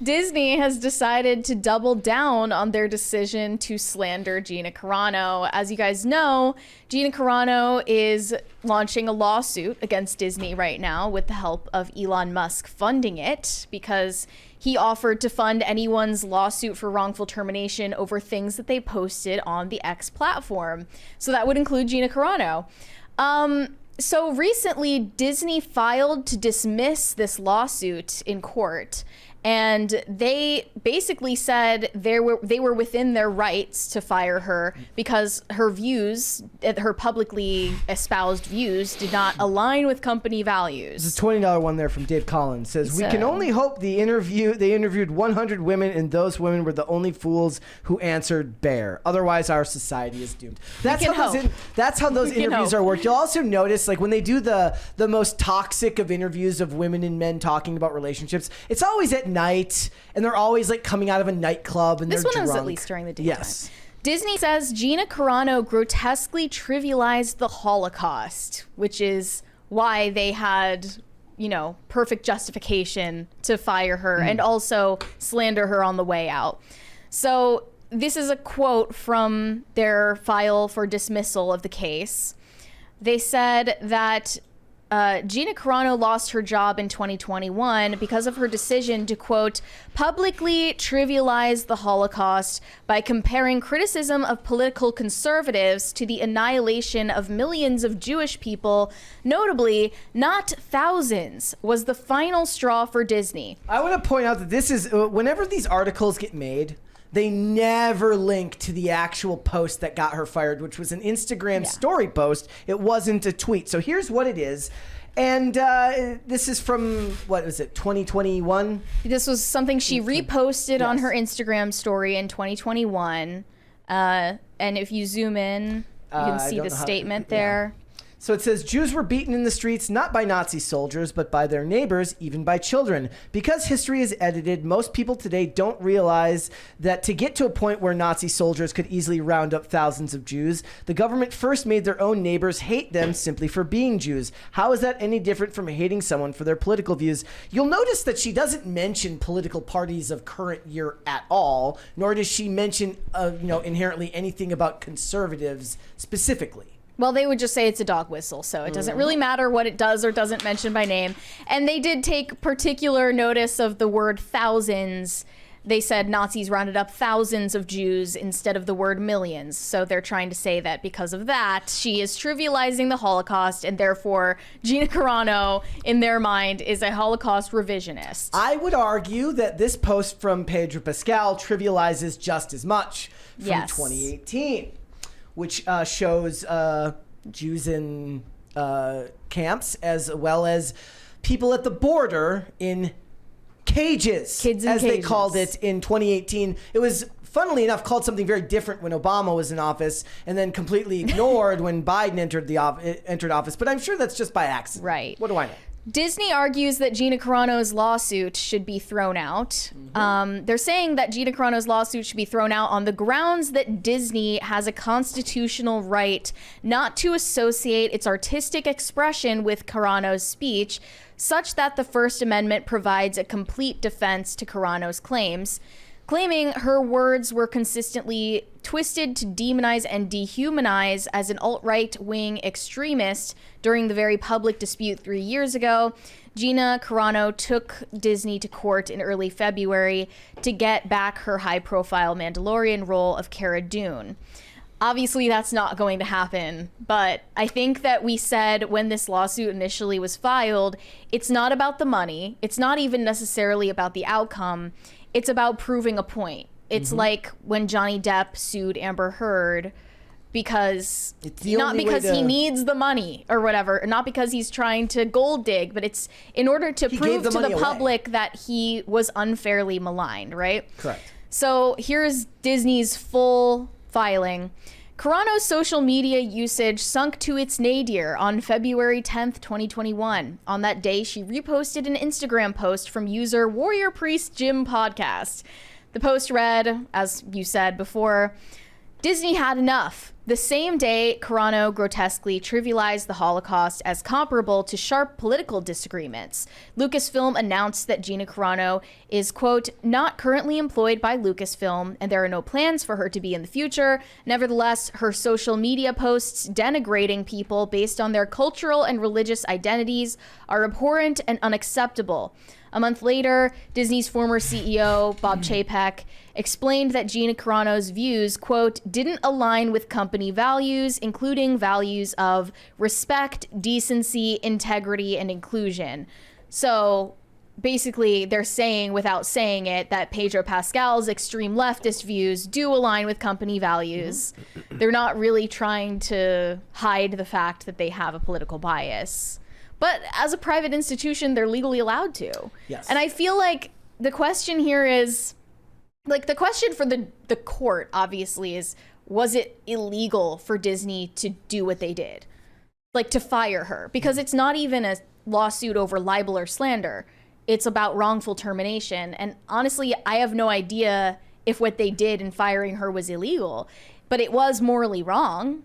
Disney has decided to double down on their decision to slander Gina Carano. As you guys know, Gina Carano is launching a lawsuit against Disney right now with the help of Elon Musk funding it because he offered to fund anyone's lawsuit for wrongful termination over things that they posted on the X platform. So that would include Gina Carano. So recently, Disney filed to dismiss this lawsuit in court. And they basically said they were within their rights to fire her because her views, her publicly espoused views, did not align with company values. There's a $20 one there from Dave Collins. Says, we can only hope they interviewed 100 women and those women were the only fools who answered bear. Otherwise, our society is doomed. That's how those interviews are worked. You'll also notice, like, when they do the most toxic of interviews of women and men talking about relationships, it's always at night, and they're always like coming out of a nightclub and this they're drunk. was at least during the daytime. Yes. Disney says Gina Carano grotesquely trivialized the Holocaust, which is why they had, perfect justification to fire her and also slander her on the way out. So this is a quote from their file for dismissal of the case. They said that Gina Carano lost her job in 2021 because of her decision to, quote, publicly trivialize the Holocaust by comparing criticism of political conservatives to the annihilation of millions of Jewish people, notably not thousands, was the final straw for Disney. I want to point out that this is, whenever these articles get made, they never link to the actual post that got her fired, which was an Instagram story post. It wasn't a tweet. So here's what it is. And this is from, what was it, 2021? This was something she reposted on her Instagram story in 2021. And if you zoom in, you can see the statement there. So it says, Jews were beaten in the streets not by Nazi soldiers, but by their neighbors, even by children. Because history is edited, most people today don't realize that to get to a point where Nazi soldiers could easily round up thousands of Jews, the government first made their own neighbors hate them simply for being Jews. How is that any different from hating someone for their political views? You'll notice that she doesn't mention political parties of current year at all, nor does she mention, inherently anything about conservatives specifically. Well, they would just say it's a dog whistle, so it doesn't really matter what it does or doesn't mention by name. And they did take particular notice of the word thousands. They said Nazis rounded up thousands of Jews instead of the word millions. So they're trying to say that because of that, she is trivializing the Holocaust, and therefore Gina Carano, in their mind, is a Holocaust revisionist. I would argue that this post from Pedro Pascal trivializes just as much from 2018. Which shows Jews in camps as well as people at the border in cages, Kids in as cages. They called it in 2018. It was, funnily enough, called something very different when Obama was in office and then completely ignored when Biden entered office. But I'm sure that's just by accident. Right. What do I know? Disney argues that Gina Carano's lawsuit should be thrown out. They're saying that Gina Carano's lawsuit should be thrown out on the grounds that Disney has a constitutional right not to associate its artistic expression with Carano's speech, such that the First Amendment provides a complete defense to Carano's claims, claiming her words were consistently twisted to demonize and dehumanize as an alt-right wing extremist during the very public dispute 3 years ago. Gina Carano took Disney to court in early February to get back her high-profile Mandalorian role of Cara Dune. Obviously, that's not going to happen, but I think that we said when this lawsuit initially was filed, it's not about the money. It's not even necessarily about the outcome. It's about proving a point. It's like when Johnny Depp sued Amber Heard because not because he needs the money or whatever, not because he's trying to gold dig, but it's in order to prove to the public that he was unfairly maligned, right? Correct. So here's Disney's full filing. Carano's social media usage sunk to its nadir on February 10th, 2021. On that day, she reposted an Instagram post from user Warrior Priest Jim Podcast. The post read, as you said before, Disney had enough. The same day, Carano grotesquely trivialized the Holocaust as comparable to sharp political disagreements. Lucasfilm announced that Gina Carano is, quote, not currently employed by Lucasfilm, and there are no plans for her to be in the future. Nevertheless, her social media posts denigrating people based on their cultural and religious identities are abhorrent and unacceptable. A month later, Disney's former CEO, Bob Chapek, explained that Gina Carano's views, quote, didn't align with company values, including values of respect, decency, integrity, and inclusion. So basically, they're saying, without saying it, that Pedro Pascal's extreme leftist views do align with company values. They're not really trying to hide the fact that they have a political bias. But as a private institution, they're legally allowed to. Yes. And I feel like the question here is, like, the question for the court, obviously, is, was it illegal for Disney to do what they did? Like, to fire her? Because it's not even a lawsuit over libel or slander. It's about wrongful termination. And honestly, I have no idea if what they did in firing her was illegal. But it was morally wrong.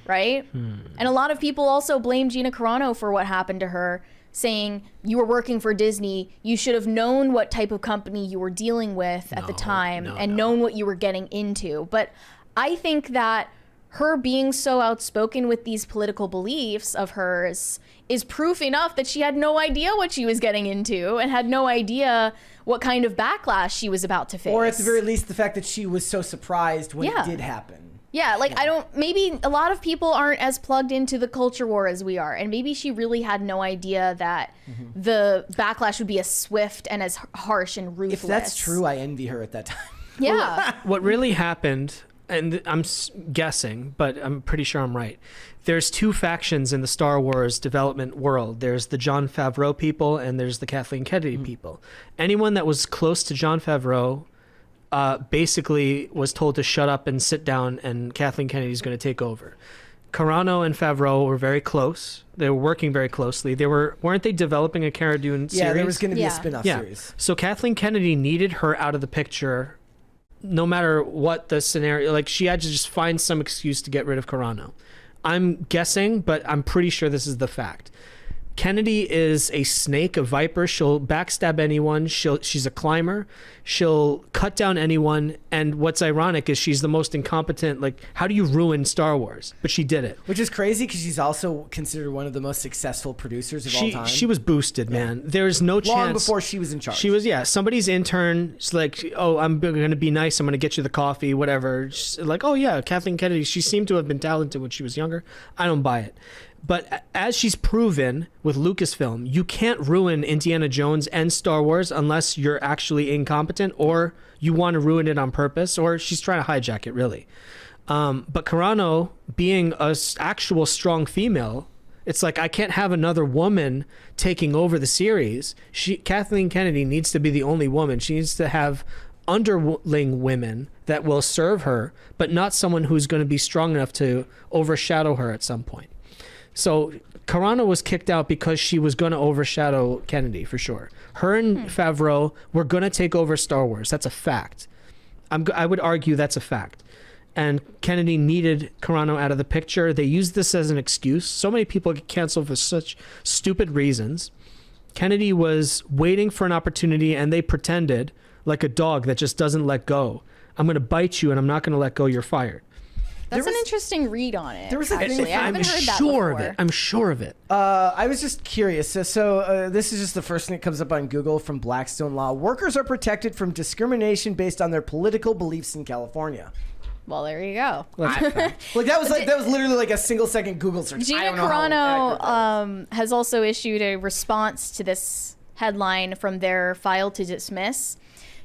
Right? And a lot of people also blame Gina Carano for what happened to her, saying you were working for Disney, you should have known what type of company you were dealing with at the time and known what you were getting into. But I think that her being so outspoken with these political beliefs of hers is proof enough that she had no idea what she was getting into and had no idea what kind of backlash she was about to face. Or at the very least, the fact that she was so surprised when it did happen. Yeah, like, maybe a lot of people aren't as plugged into the culture war as we are. And maybe she really had no idea that the backlash would be as swift and as harsh and ruthless. If that's true, I envy her at that time. Yeah. What really happened, and I'm guessing, but I'm pretty sure I'm right. There's two factions in the Star Wars development world. There's the Jon Favreau people and there's the Kathleen Kennedy people. Anyone that was close to Jon Favreau basically was told to shut up and sit down, and Kathleen Kennedy's going to take over. Carano and Favreau were very close. They were working very closely. Weren't they developing a Cara Dune series? Yeah, there was going to be a spin-off series. So Kathleen Kennedy needed her out of the picture no matter what the scenario. Like, she had to just find some excuse to get rid of Carano. I'm guessing, but I'm pretty sure this is the fact. Kennedy is a snake, a viper. She'll backstab anyone. She's a climber. She'll cut down anyone. And what's ironic is she's the most incompetent. Like, how do you ruin Star Wars? But she did it. Which is crazy because she's also considered one of the most successful producers of all time. She was boosted, man. There's no chance. Long before she was in charge. She was, somebody's intern. She's like, oh, I'm going to be nice. I'm going to get you the coffee, whatever. She's like, oh, yeah, Kathleen Kennedy. She seemed to have been talented when she was younger. I don't buy it. But as she's proven with Lucasfilm, you can't ruin Indiana Jones and Star Wars unless you're actually incompetent or you want to ruin it on purpose, or she's trying to hijack it, really. But Carano, being an actual strong female, it's like, I can't have another woman taking over the series. Kathleen Kennedy needs to be the only woman. She needs to have underling women that will serve her, but not someone who's going to be strong enough to overshadow her at some point. So Carano was kicked out because she was going to overshadow Kennedy, for sure. Her and Favreau were going to take over Star Wars. That's a fact. I would argue that's a fact. And Kennedy needed Carano out of the picture. They used this as an excuse. So many people get canceled for such stupid reasons. Kennedy was waiting for an opportunity, and they pretended like a dog that just doesn't let go. I'm going to bite you, and I'm not going to let go. You're fired. That's an interesting read on it. There was a thing. Actually, I haven't heard that before. I'm sure of it. I was just curious. So this is just the first thing that comes up on Google from Blackstone Law. Workers are protected from discrimination based on their political beliefs in California. Well, there you go. That was literally like a single-second Google search. Gina Carano has also issued a response to this headline from their file to dismiss.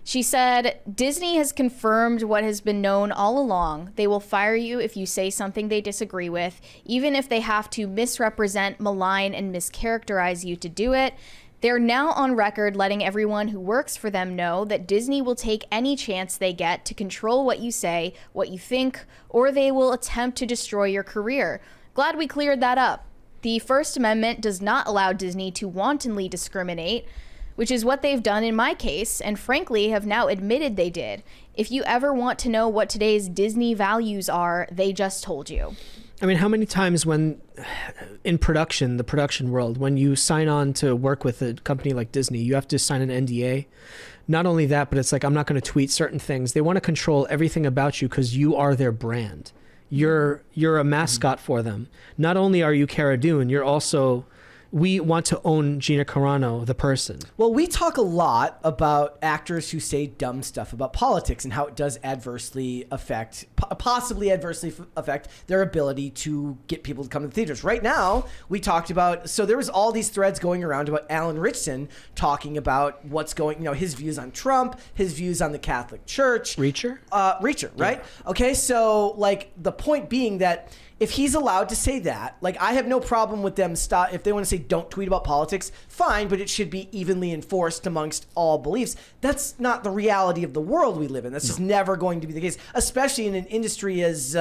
She said, Disney has confirmed what has been known all along. They will fire you if you say something they disagree with, even if they have to misrepresent, malign, and mischaracterize you to do it. They're now on record letting everyone who works for them know that Disney will take any chance they get to control what you say, what you think, or they will attempt to destroy your career. Glad we cleared that up. The First Amendment does not allow Disney to wantonly discriminate. which is what they've done in my case, and frankly have now admitted they did. If you ever want to know what today's Disney values are, they just told you. I mean, how many times when in production, the production world, when you sign on to work with a company like Disney, you have to sign an NDA. Not only that, but it's like, I'm not going to tweet certain things. They want to control everything about you because you are their brand. You're a mascot for them. Not only are you Cara Dune, you're also, we want to own Gina Carano, the person. Well, we talk a lot about actors who say dumb stuff about politics and how it does possibly adversely affect their ability to get people to come to the theaters. Right now, we talked about, so there was all these threads going around about Alan Ritchson talking about what's going, his views on Trump, his views on the Catholic Church. Reacher, right? Yeah. Okay, so like the point being that if he's allowed to say that, like I have no problem with them stop if they want to say don't tweet about politics, fine, but it should be evenly enforced amongst all beliefs. That's not the reality of the world we live in. That's just never going to be the case, especially in an industry as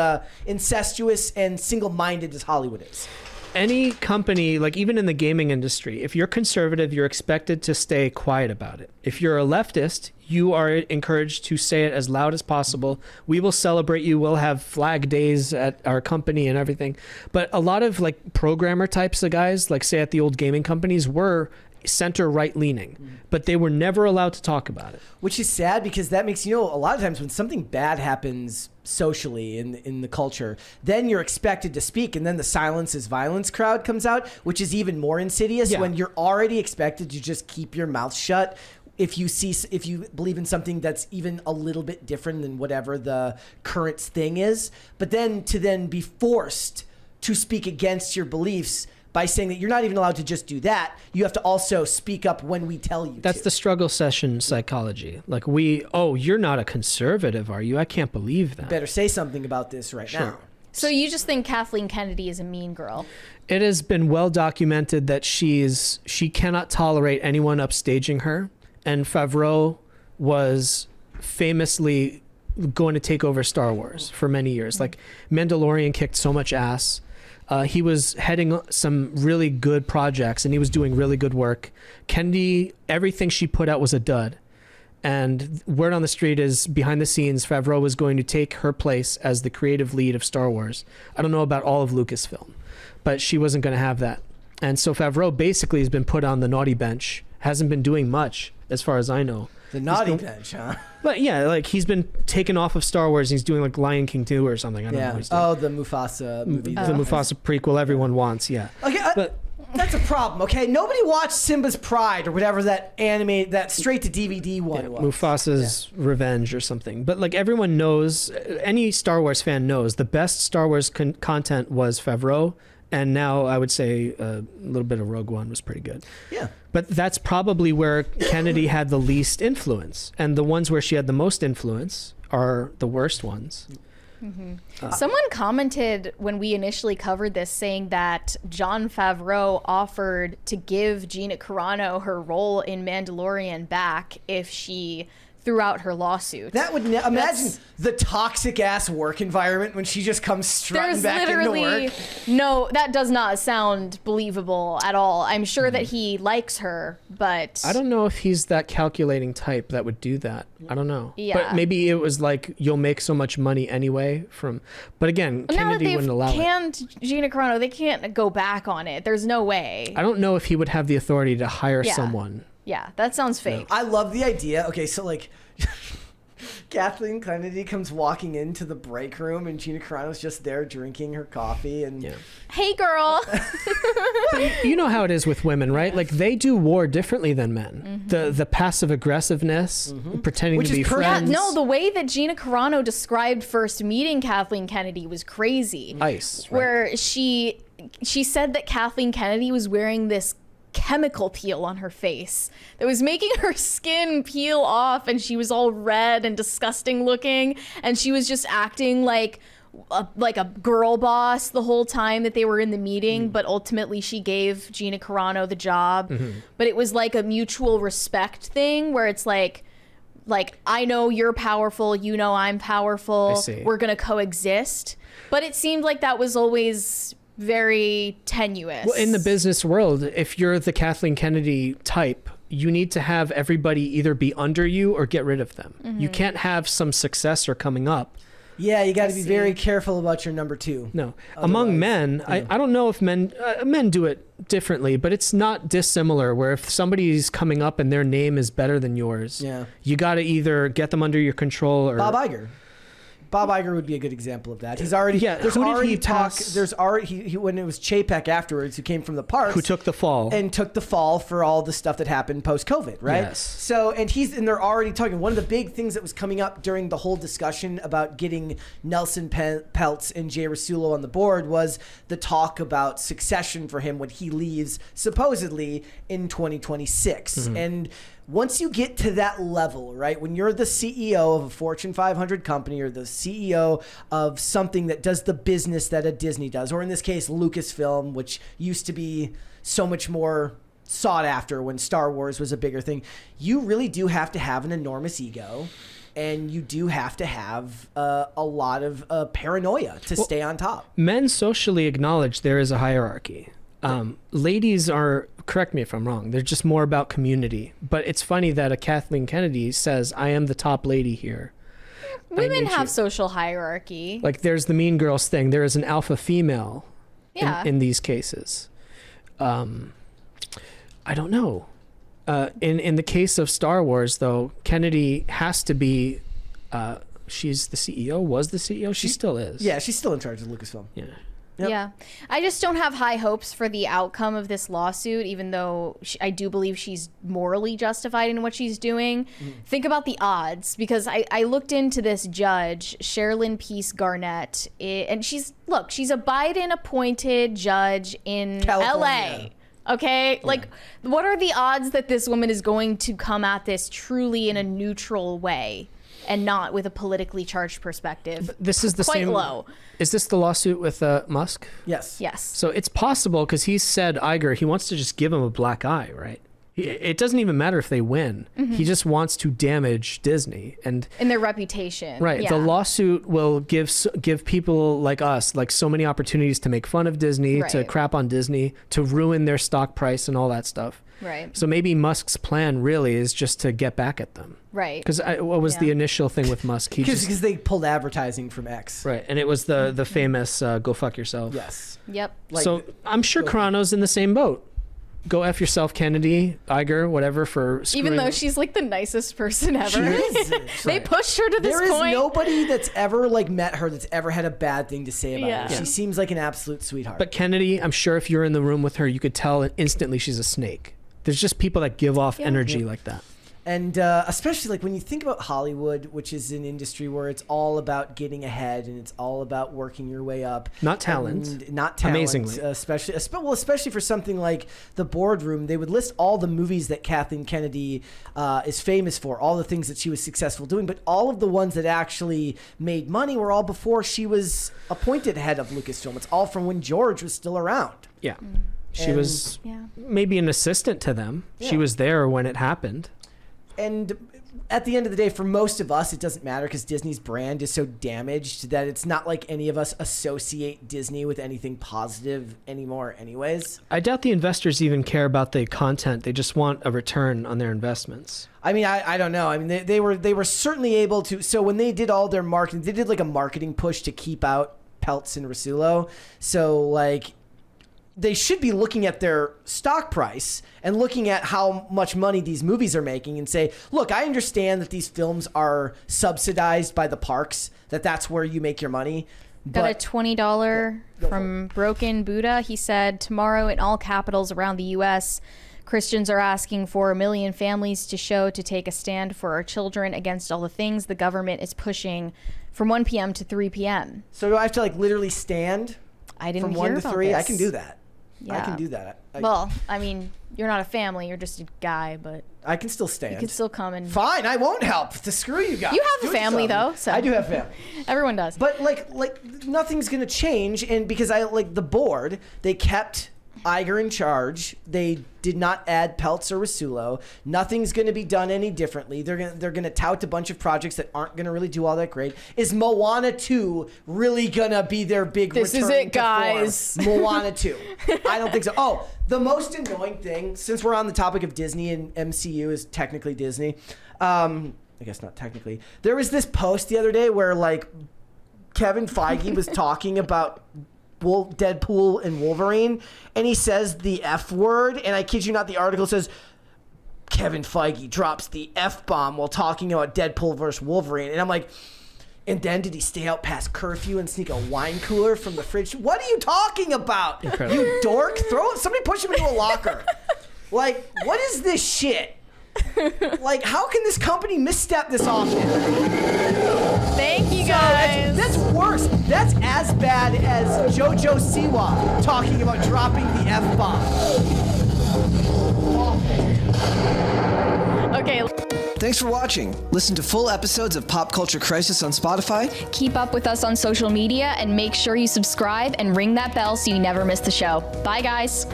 incestuous and single-minded as Hollywood is. Any company, like even in the gaming industry, if you're conservative, you're expected to stay quiet about it. If you're a leftist, you are encouraged to say it as loud as possible. We will celebrate you. We'll have flag days at our company and everything. But a lot of like programmer types of guys, like say at the old gaming companies, were center right leaning, but they were never allowed to talk about it. Which is sad because that makes, a lot of times when something bad happens socially in the culture, then you're expected to speak, and then the silence is violence crowd comes out, which is even more insidious when you're already expected to just keep your mouth shut. If you believe in something that's even a little bit different than whatever the current thing is, but then to be forced to speak against your beliefs by saying that you're not even allowed to just do that, you have to also speak up when we tell you That's to. the struggle session psychology. Like you're not a conservative, are you? I can't believe that. You better say something about this right now. So you just think Kathleen Kennedy is a mean girl? It has been well documented that she cannot tolerate anyone upstaging her, and Favreau was famously going to take over Star Wars for many years. Like Mandalorian kicked so much ass. He was heading some really good projects and he was doing really good work. Kennedy, everything she put out was a dud. And word on the street is behind the scenes, Favreau was going to take her place as the creative lead of Star Wars. I don't know about all of Lucasfilm, but she wasn't going to have that. And so Favreau basically has been put on the naughty bench, hasn't been doing much as far as I know. The naughty bench, huh? But yeah, like he's been taken off of Star Wars and he's doing like Lion King 2 or something. I don't know what he's doing. Oh, the Mufasa movie. The Mufasa prequel everyone wants, yeah. Okay, but that's a problem, okay? Nobody watched Simba's Pride or whatever that straight to DVD one was. Mufasa's Revenge or something. But like everyone knows, any Star Wars fan knows, the best Star Wars content was Favreau. And now I would say a little bit of Rogue One was pretty good. Yeah. But that's probably where Kennedy had the least influence. And the ones where she had the most influence are the worst ones. Mm-hmm. Someone commented when we initially covered this saying that Jon Favreau offered to give Gina Carano her role in Mandalorian back if she threw out her lawsuit. That would imagine the toxic ass work environment when she just comes strutting back into work. No, that does not sound believable at all. I'm sure that he likes her, but I don't know if he's that calculating type that would do that. I don't know. Yeah. But maybe it was like you'll make so much money anyway from. But again, Kennedy wouldn't allow it. Now that they've canned Gina Carano, they can't go back on it. There's no way. I don't know if he would have the authority to hire someone. Yeah, that sounds fake. I love the idea. Okay, so like Kathleen Kennedy comes walking into the break room and Gina Carano's just there drinking her coffee and Hey girl. You know how it is with women, right? Like they do war differently than men. Mm-hmm. The passive aggressiveness, pretending to be friends. No, the way that Gina Carano described first meeting Kathleen Kennedy was crazy. Ice, right? Where she said that Kathleen Kennedy was wearing this chemical peel on her face that was making her skin peel off, and she was all red and disgusting looking, and she was just acting like a girl boss the whole time that they were in the meeting. But ultimately she gave Gina Carano the job. But it was like a mutual respect thing where it's like I know you're powerful, you know I'm powerful, we're gonna coexist. But it seemed like that was always very tenuous. Well, in the business world, if you're the Kathleen Kennedy type, you need to have everybody either be under you or get rid of them. You can't have some successor coming up. Yeah, you got to be very careful about your number two. No, among men, I don't know if men do it differently, but it's not dissimilar. Where if somebody's coming up and their name is better than yours, you got to either get them under your control or Bob Iger. Bob Iger would be a good example of that. He's already there's who did already he talk. pass? There's already he, when it was Chapek afterwards, who came from the Parks, who took the fall for all the stuff that happened post COVID, right? Yes. So and they're already talking. One of the big things that was coming up during the whole discussion about getting Nelson Peltz and Jay Rasulo on the board was the talk about succession for him when he leaves supposedly in 2026, and once you get to that level, right, when you're the CEO of a Fortune 500 company or the CEO of something that does the business that a Disney does, or in this case, Lucasfilm, which used to be so much more sought after when Star Wars was a bigger thing, you really do have to have an enormous ego. And you do have to have a lot of paranoia to stay on top. Men socially acknowledge there is a hierarchy. Ladies are, correct me if I'm wrong, they're just more about community. But it's funny that a Kathleen Kennedy says, I am the top lady here. Women have social hierarchy. Like there's the Mean Girls thing. There is an alpha female in these cases. I don't know. In the case of Star Wars, though, Kennedy has to be, she's the CEO, was the CEO? She still is. Yeah, she's still in charge of Lucasfilm. Yeah. Yep. Yeah. I just don't have high hopes for the outcome of this lawsuit, even though I do believe she's morally justified in what she's doing. Think about the odds, because I looked into this judge, Sherilyn Peace Garnett, and she's a Biden-appointed judge in California. LA. Okay? Like, what are the odds that this woman is going to come at this truly in a neutral way and not with a politically charged perspective? But this is the Quite same. low. Is this the lawsuit with Musk? Yes. Yes. So it's possible because he said Iger, he wants to just give him a black eye, right? It doesn't even matter if they win. He just wants to damage Disney and In their reputation. right. Yeah. The lawsuit will give people like us like so many opportunities to make fun of Disney, to Right. crap on Disney, to ruin their stock price and all that stuff. Right. So maybe Musk's plan really is just to get back at them. Right. Because what was the initial thing with Musk? He just, Because they pulled advertising from X. right, and it was the famous "go fuck yourself." Yes. Yep. Like, So I'm sure Carano's in the same boat. Go F yourself, Kennedy, Iger, whatever, for screwing. Even though she's like the nicest person ever. She is. They pushed her to this There is point. nobody that's ever met her that's ever had a bad thing to say about Yeah. her. Yeah. She seems like an absolute sweetheart. But Kennedy, I'm sure if you're in the room with her, you could tell instantly she's a snake. There's just people that give off energy like that. And especially when you think about Hollywood, which is an industry where it's all about getting ahead and it's all about working your way up. Not talent. And not talent. Amazingly. Especially for something like The Boardroom, they would list all the movies that Kathleen Kennedy is famous for, all the things that she was successful doing, but all of the ones that actually made money were all before she was appointed head of Lucasfilm. It's all from when George was still around. Yeah. She And- was Yeah. maybe an assistant to them. She Yeah. was there when it happened. And at the end of the day, for most of us, it doesn't matter because Disney's brand is so damaged that it's not like any of us associate Disney with anything positive anymore anyways. I doubt the investors even care about the content. They just want a return on their investments. I mean, I don't know. I mean, they were certainly able to. So when they did all their marketing, they did like a marketing push to keep out Peltz and Rasulo. So they should be looking at their stock price and looking at how much money these movies are making and say, look, I understand that these films are subsidized by the parks, that's where you make your money. Got a But $20 go from Broken Buddha. He said, tomorrow in all capitals around the U.S., Christians are asking for 1 million families to take a stand for our children against all the things the government is pushing from 1 p.m. to 3 p.m. So do I have to literally stand I didn't from hear 1 to about 3? I this. can do that. I Yeah. can do that. Well, I mean, you're not a family. You're just a guy, but I can still stand. you can still come and... Fine, I won't help. To screw you guys. You have Do a it family, yourself. though, so... I do have family. Everyone does. But nothing's gonna change, and because the board, they kept Iger in charge. They did not add Peltz or Rasulo. Nothing's going to be done any differently. They're gonna tout a bunch of projects that aren't going to really do all that great. Is Moana 2 really going to be their big This is return it, guys. to form? Moana 2. I don't think so. Oh, the most annoying thing, since we're on the topic of Disney and MCU is technically Disney, I guess not technically. There was this post the other day where like Kevin Feige was talking about Deadpool and Wolverine, and he says the F word, and I kid you not, the article says Kevin Feige drops the F-bomb while talking about Deadpool versus Wolverine, and I'm like, and then did he stay out past curfew and sneak a wine cooler from the fridge? What are you talking about? Incredible. You dork! Somebody push him into a locker. Like, what is this shit? Like, how can this company misstep this often? Thank you, guys. That's worse. That's as bad as JoJo Siwa talking about dropping the F-bomb. Okay. Thanks for watching. Listen to full episodes of Pop Culture Crisis on Spotify. Keep up with us on social media and make sure you subscribe and ring that bell so you never miss the show. Bye, guys.